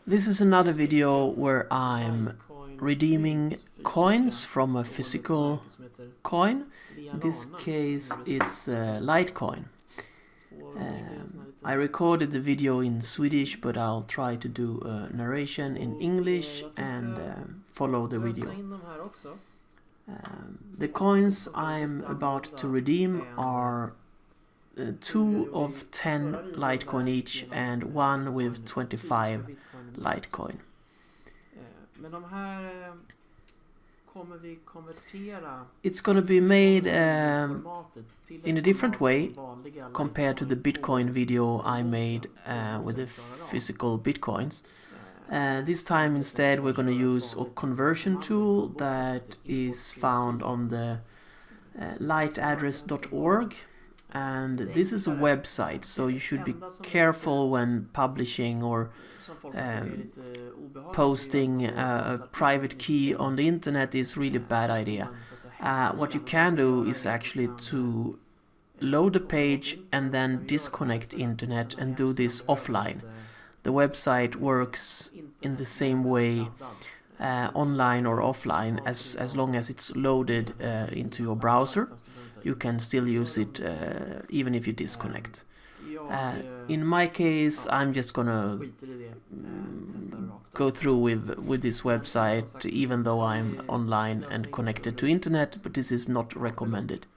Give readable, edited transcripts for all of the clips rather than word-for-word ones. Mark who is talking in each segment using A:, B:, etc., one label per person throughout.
A: This is another video where I'm redeeming coins from a physical coin. In this case it's a Litecoin. I recorded the video in Swedish, but I'll try to do a narration in English and follow the video. The coins I'm about to redeem are 2 of 10 Litecoin each and 1 with 25 Litecoin. It's gonna be made in a different way compared to the Bitcoin video I made with the physical Bitcoins. This time instead we're gonna use a conversion tool that is found on the liteaddress.org. And this is a website, so you should be careful when publishing or posting a private key on the internet is really a bad idea. What you can do is actually to load the page and then disconnect internet and do this offline. The website works in the same way online or offline as long as it's loaded into your browser. You can still use it even if you disconnect. In my case, I'm just gonna go through with this website even though I'm online and connected to internet, but this is not recommended.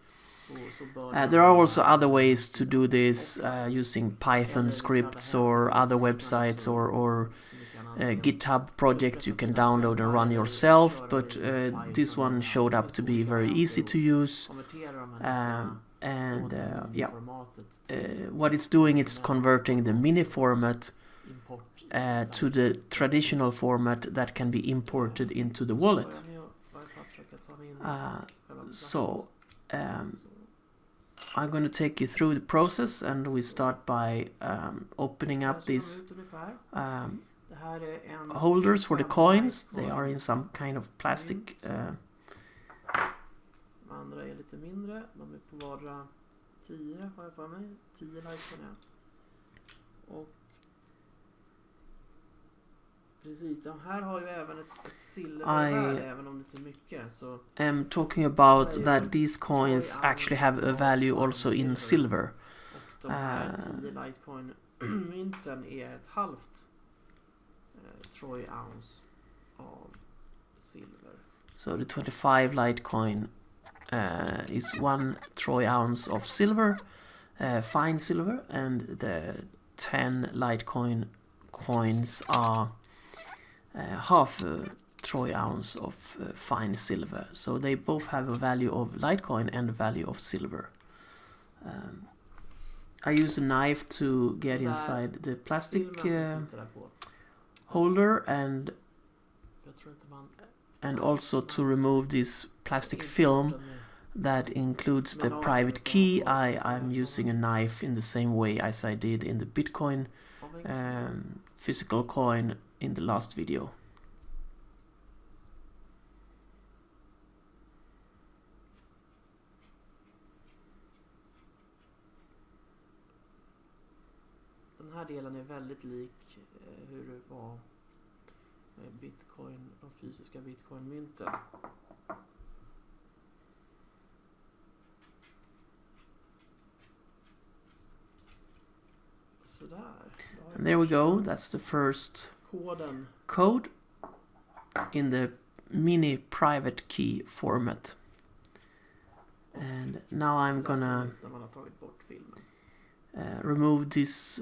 A: There are also other ways to do this using Python scripts or other websites or GitHub projects you can download and run yourself, but this one showed up to be very easy to use. What it's doing, it's converting the mini format to the traditional format that can be imported into the wallet. I'm going to take you through the process, and we start by opening up these holders for the coins. They are in some kind of plastic.
B: Andra är lite mindre, de är på vardera 10 har jag för mig, 10 Litecoin. Och precis, de här har ju även ett silvervärde, även om det inte är mycket. Så
A: I'm talking about that these coins actually have a value also in silver.
B: Och de här 10 Litecoin mynten är ett halvt troy ounce av silver.
A: So the 25 Litecoin is 1 troy ounce of silver, fine silver, and the 10 Litecoin coins are half a troy ounce of fine silver. So they both have a value of Litecoin and a value of silver. I use a knife to get inside the plastic holder and also to remove this plastic film that includes the private key. I'm using a knife in the same way as I did in the Bitcoin physical coin in the last video.
B: Den här delen är väldigt lik hur det var med Bitcoin, de fysiska Bitcoin-mynten.
A: And there we go, that's the first code in the mini private key format. And now I'm gonna remove this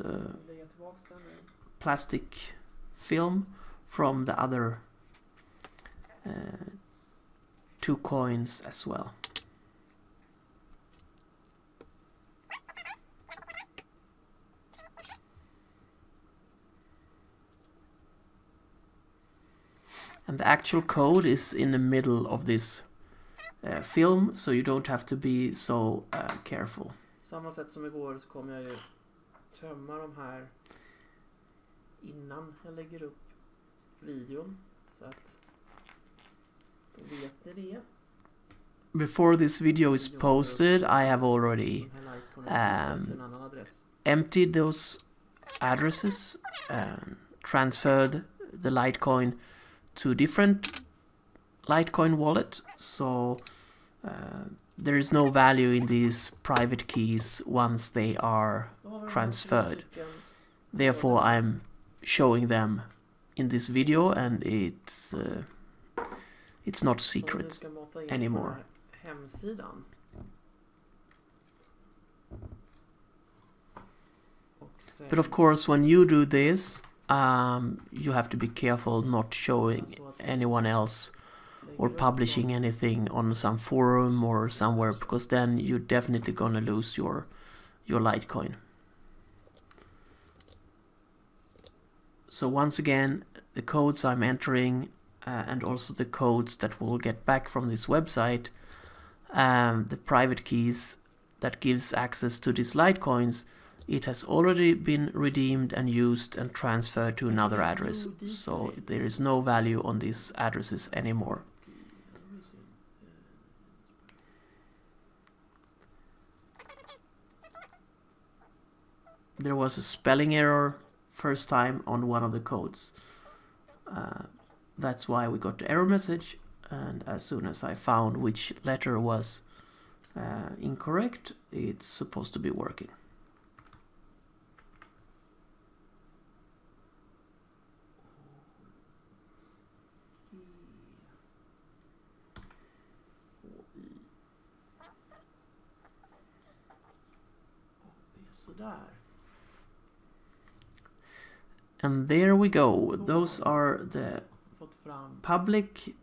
A: plastic film from the other 2 coins as well. And the actual code is in the middle of this film, so you don't have to be so careful.
B: Samma sätt som igår så kommer jag ju tömma de här innan jag lägger upp videon, så att då vet ni det.
A: Before this video is posted, I have already emptied those addresses and transferred the Litecoin to different Litecoin wallet, so there is no value in these private keys once they are transferred. Therefore I'm showing them in this video, and it's not secret anymore. But of course, when you do this, you have to be careful not showing anyone else or publishing anything on some forum or somewhere, because then you're definitely gonna lose your Litecoin. So once again, the codes I'm entering and also the codes that we'll get back from this website, the private keys that gives access to these Litecoins, it has already been redeemed and used and transferred to another address, so there is no value on these addresses anymore. There was a spelling error first time on one of the codes. That's why we got the error message, and as soon as I found which letter was incorrect, it's supposed to be working. And there we go. Those are the public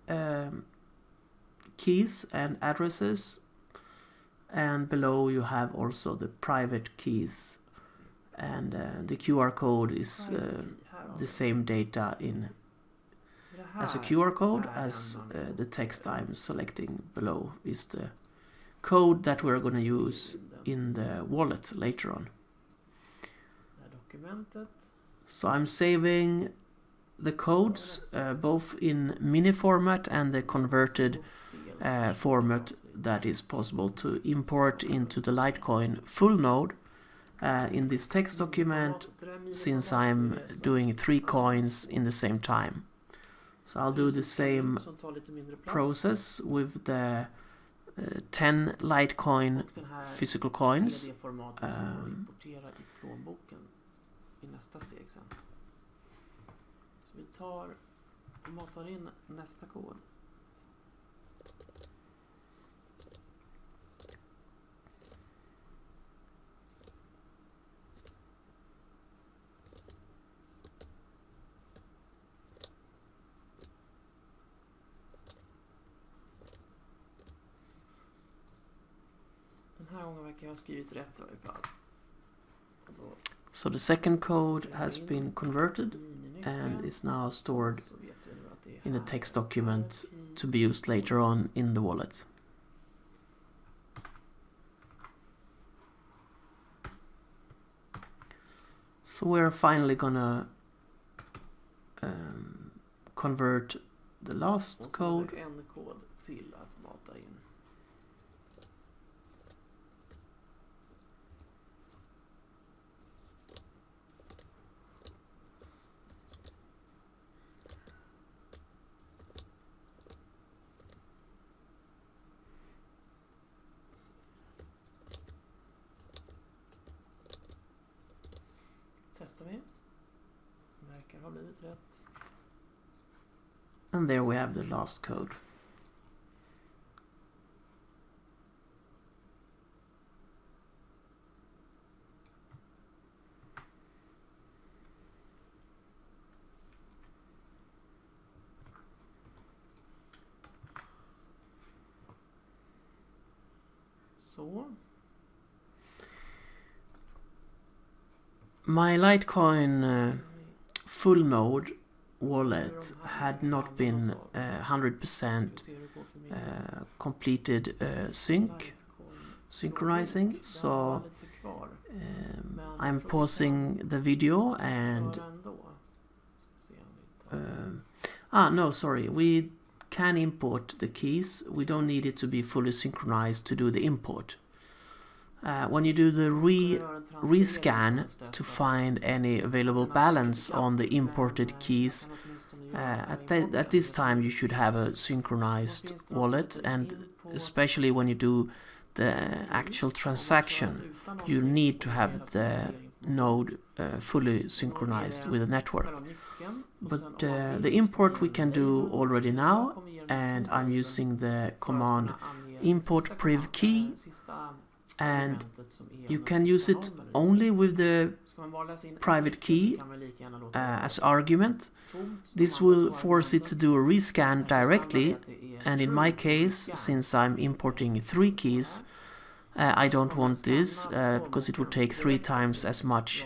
A: keys and addresses, and below you have also the private keys, and the QR code is the same data in as a QR code as the text I'm selecting below is the code that we're going to use in the wallet later on. So I'm saving the codes both in mini format and the converted format that is possible to import into the Litecoin full node in this text document, since I'm doing 3 coins in the same time. So I'll do the same process with the 10 Litecoin physical coins.
B: I nästa steg sen. Så vi matar in nästa kod. Den här gången verkar jag ha skrivit rätt i alla fall.
A: So the second code has been converted and is now stored in a text document to be used later on in the wallet. So we're finally gonna convert the last code.
B: Testar vi. Verkar ha blivit rätt.
A: And there we have the last code.
B: Så.
A: My Litecoin full node wallet had not been 100% completed synchronizing, so I'm pausing the video and no, sorry, we can import the keys. We don't need it to be fully synchronized to do the import. When you do the rescan to find any available balance on the imported keys, at this time you should have a synchronized wallet, and especially when you do the actual transaction, you need to have the node fully synchronized with the network. But the import we can do already now, and I'm using the command import priv key, and you can use it only with the private key as argument. This will force it to do a rescan directly, and in my case, since I'm importing 3 keys, I don't want this because it would take 3 times as much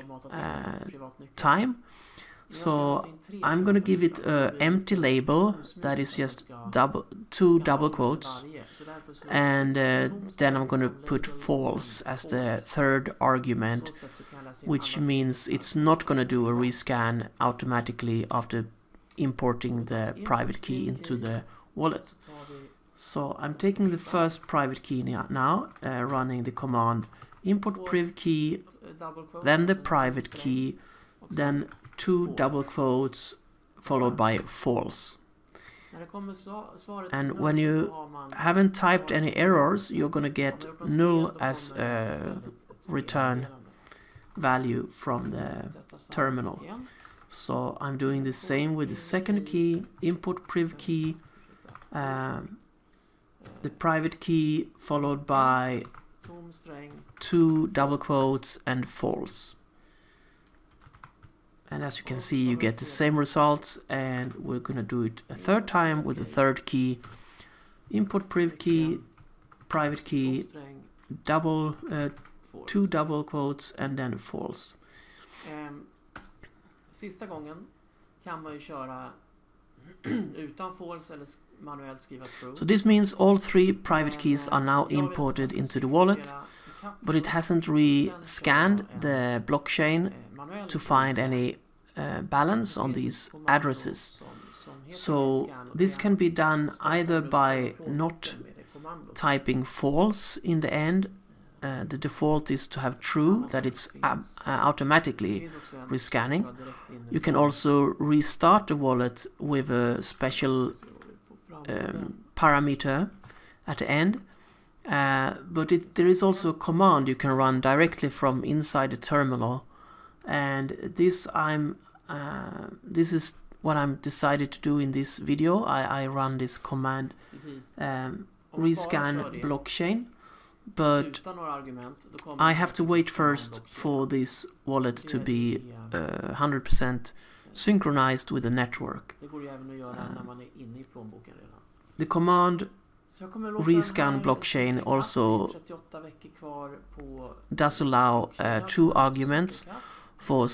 A: time. So I'm gonna give it an empty label that is just 2 double quotes, and then I'm gonna put false as the third argument, which means it's not gonna do a rescan automatically after importing the private key into the wallet. So I'm taking the first private key now, running the command import priv key, then the private key, then 2 double quotes followed by false. And when you haven't typed any errors, you're gonna get null as a return value from the terminal. So I'm doing the same with the second key, import priv key, the private key followed by 2 double quotes and false. And as you can see, you get the same results, and we're gonna do it a third time with the third key, import priv key, private key, 2 double quotes and then false.
B: Sista gången kan man ju köra utan false eller manuellt skriva true.
A: So this means all 3 private keys are now imported into the wallet, but it hasn't re-scanned the blockchain to find any balance on these addresses. So this can be done either by not typing false in the end. The default is to have true, that it's automatically rescanning. You can also restart the wallet with a special parameter at the end. But there is also a command you can run directly from inside the terminal, and this is what I'm decided to do in this video. I run this command rescan blockchain, but I have to wait first for this wallet to be 100% synchronized with the network. The command rescan blockchain also does allow 2 arguments for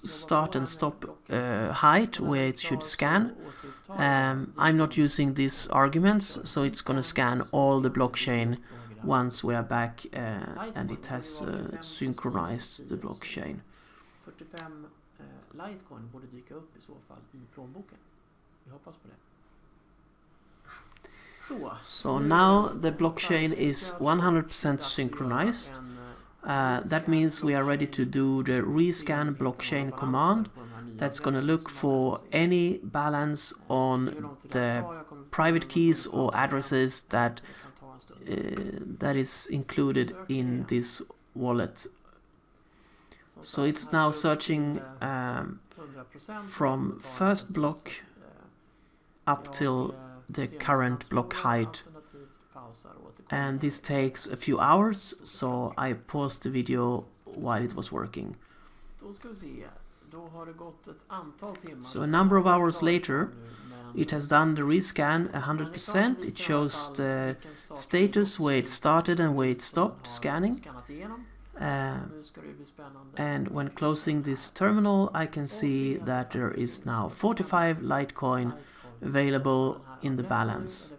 A: start and stop height where it should scan. I'm not using these arguments, so it's gonna scan all the blockchain once we are back and it has synchronized the blockchain.
B: 45 litecoin borde dyka upp i så fall i plånboken. Vi hoppas på det.
A: So now the blockchain is 100% synchronized. That means we are ready to do the rescan blockchain command. That's going to look for any balance on the private keys or addresses that is included in this wallet. So it's now searching from first block up till the current block height, and this takes a few hours, so I paused the video while it was working. So a number of hours later, it has done the rescan 100%. It shows the status where it started and where it stopped scanning. And when closing this terminal, I can see that there is now 45 Litecoin available in the balance.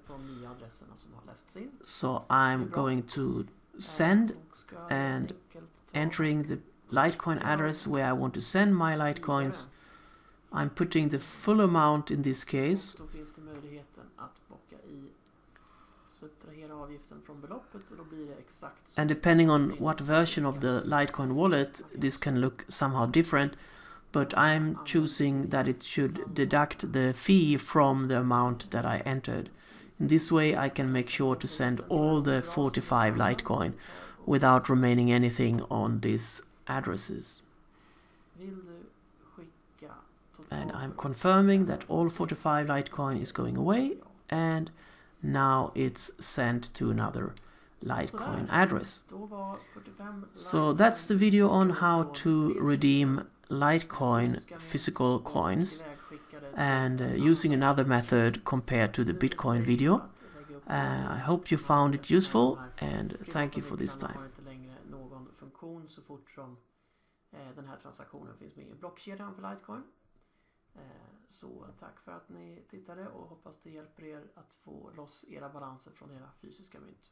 A: So I'm going to send and entering the Litecoin address where I want to send my Litecoins. I'm putting the full amount in this case.
B: subtrahera avgiften från beloppet och då blir det exakt så.
A: And depending on what version of the Litecoin wallet, this can look somehow different, but I'm choosing that it should deduct the fee from the amount that I entered. In this way I can make sure to send all the 45 Litecoin without remaining anything on these addresses. And I'm confirming that all 45 Litecoin is going away, and now it's sent to another Litecoin address. So that's the video on how to redeem Litecoin physical coins, and using another method compared to the Bitcoin video. I hope you found it useful, and thank you for this time.
B: Någon funktion så fort som den här transaktionen finns med i blockkedjan för Litecoin. Så tack för att ni tittade och hoppas det hjälper er att få loss era balanser från era fysiska mynt.